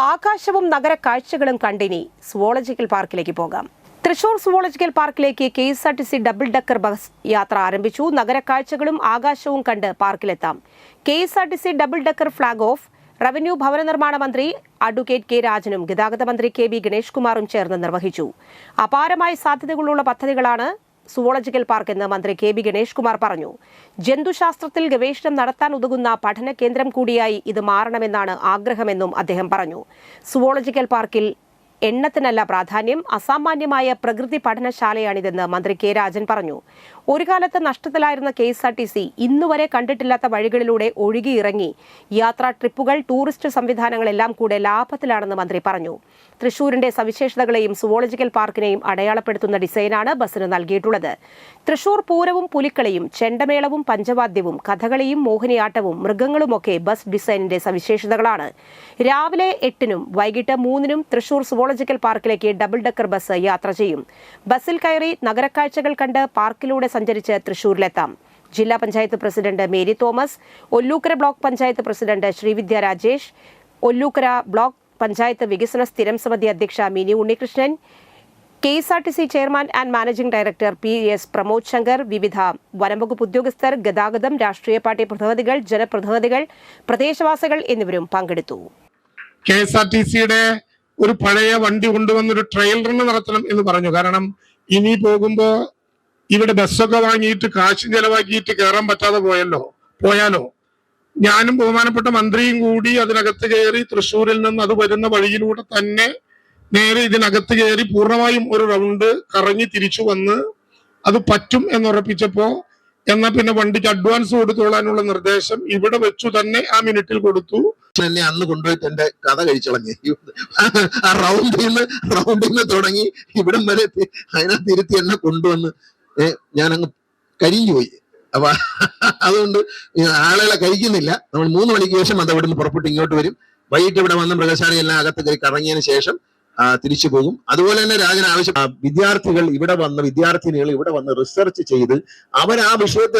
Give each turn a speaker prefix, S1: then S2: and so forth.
S1: ആകാശവും നഗര കാഴ്ചകളും കണ്ടിനി സുവോളജിക്കൽ പാർക്കിലേക്ക് പോകാം. തൃശൂർ സുവോളജിക്കൽ പാർക്കിലേക്ക് KSRTC ഡബിൾ ഡക്കർ ബസ് യാത്ര ആരംഭിച്ചു. നഗര കാഴ്ചകളും ആകാശവും കണ്ട് പാർക്കിലെത്താം. KSRTC double decker flag off revenue ഭവന നിർമ്മാണ മന്ത്രി അഡ്വക്കേറ്റ് കെ രാജനും ഗതാഗത മന്ത്രി KB ഗണേഷ് കുമാറും ചേർന്ന് നിർവഹിച്ചു. അപാരമായ സാധ്യതകളുള്ള പദ്ധതികളാണ് സുവോളജിക്കൽ പാർക്ക് എന്ന് മന്ത്രി KB ഗണേഷ് കുമാർ പറഞ്ഞു. ജന്തുശാസ്ത്രത്തിൽ ഗവേഷണം നടത്താൻ ഉതകുന്ന പഠന കേന്ദ്രം കൂടിയായി ഇത് മാറണമെന്നാണ് ആഗ്രഹമെന്നും അദ്ദേഹം പറഞ്ഞു. സുവോളജിക്കൽ പാർക്കിൽ എണ്ണത്തിനല്ല പ്രാധാന്യം, അസാമാന്യമായ പ്രകൃതി പഠനശാലയാണിതെന്ന് മന്ത്രി കെ രാജൻ പറഞ്ഞു. ഒരു കാലത്ത് നഷ്ടത്തിലായിരുന്ന KSRTC ഇന്നുവരെ കണ്ടിട്ടില്ലാത്ത വഴികളിലൂടെ ഒഴുകിയിറങ്ങി യാത്രാ ട്രിപ്പുകൾ, ടൂറിസ്റ്റ് സംവിധാനങ്ങളെല്ലാം കൂടെ ലാഭത്തിലാണെന്ന് മന്ത്രി പറഞ്ഞു. തൃശൂരിന്റെ സവിശേഷതകളെയും സുവോളജിക്കൽ പാർക്കിനെയും അടയാളപ്പെടുത്തുന്ന ഡിസൈനാണ് ബസിന് നൽകിയിട്ടുള്ളത്. തൃശൂർ പൂരവും പുലിക്കളിയും ചെണ്ടമേളവും പഞ്ചവാദ്യവും കഥകളിയും മോഹിനിയാട്ടവും മൃഗങ്ങളുമൊക്കെ ബസ് ഡിസൈനിന്റെ സവിശേഷതകളാണ്. രാവിലെ 8-നും വൈകിട്ട് 3-നും തൃശൂർ സുവോളജിക്കൽ പാർക്കിലേക്ക് ഡബിൾ ഡക്കർ ബസ് യാത്ര ചെയ്യും. ബസിൽ കയറി നഗരക്കാഴ്ചകൾ കണ്ട് പാർക്കിലൂടെ സഞ്ചരിച്ച് തൃശൂരിലെത്താം. ജില്ലാ panchayat president Mary Thomas, Ollukkara block panchayat president Sreevidya Rajesh, Ollukkara block panchayat വികസന സ്ഥിരം സമിതി അധ്യക്ഷ Mini Unnikrishnan, KSRTC chairman and managing director PS Pramod Shankar, വിവിധ വനംവകുപ്പ് ഉദ്യോഗസ്ഥർ, ഗതാഗതം, രാഷ്ട്രീയ പാർട്ടി പ്രതിനിധികൾ, ജനപ്രതിനിധികൾ, പ്രദേശവാസികൾ എന്നിവരും പങ്കെടുത്തു.
S2: KSRTCയുടെ ഒരു പഴയ വണ്ടി കൊണ്ടുവന്നൊരു ട്രയൽ റൺ നടത്തണം എന്ന് പറഞ്ഞു. കാരണം ഇനി പോകുമ്പോ ഇവിടെ ബസ്സൊക്കെ വാങ്ങിയിട്ട് കാശ് ചെലവാക്കിയിട്ട് കയറാൻ പറ്റാതെ പോയാലോ ഞാനും ബഹുമാനപ്പെട്ട മന്ത്രിയും കൂടി അതിനകത്ത് കയറി തൃശ്ശൂരിൽ നിന്ന് അത് വരുന്ന വഴിയിലൂടെ തന്നെ നേരെ ഇതിനകത്ത് കയറി പൂർണ്ണമായും ഒരു റൗണ്ട് കറങ്ങി തിരിച്ചു വന്ന് അത് പറ്റും എന്നുറപ്പിച്ചപ്പോ എന്നാ പിന്നെ വണ്ടിക്ക് അഡ്വാൻസ് കൊടുത്തോളാനുള്ള നിർദ്ദേശം ഇവിടെ വെച്ചു തന്നെ ആ മിനിറ്റിൽ കൊടുത്തു.
S3: എന്നെ അന്ന് കൊണ്ടുപോയിട്ട് എന്റെ കഥ കഴിച്ചളഞ്ഞ് ആ റൗണ്ടിൽ തുടങ്ങി ഇവിടം വരെ അതിനകത്ത് ഇരുത്തി എന്നെ കൊണ്ടുവന്ന് ഞാനങ്ങ് കരിഞ്ഞു പോയി. അപ്പൊ അതുകൊണ്ട് ആളുകളെ കഴിക്കുന്നില്ല. നമ്മൾ 3 മണിക്ക് ശേഷം അത് ഇവിടുന്ന് പുറപ്പെട്ട് ഇങ്ങോട്ട് വരും. വൈകിട്ട് ഇവിടെ വന്ന് മൃഗശാലയെല്ലാം അകത്ത് കയറി കറങ്ങിയതിന് ശേഷം തിരിച്ചു പോകും. അതുപോലെ തന്നെ രാജന് ആവശ്യം വിദ്യാർത്ഥിനികൾ ഇവിടെ വന്ന് റിസർച്ച് ചെയ്ത് അവർ ആ വിഷയത്തിൽ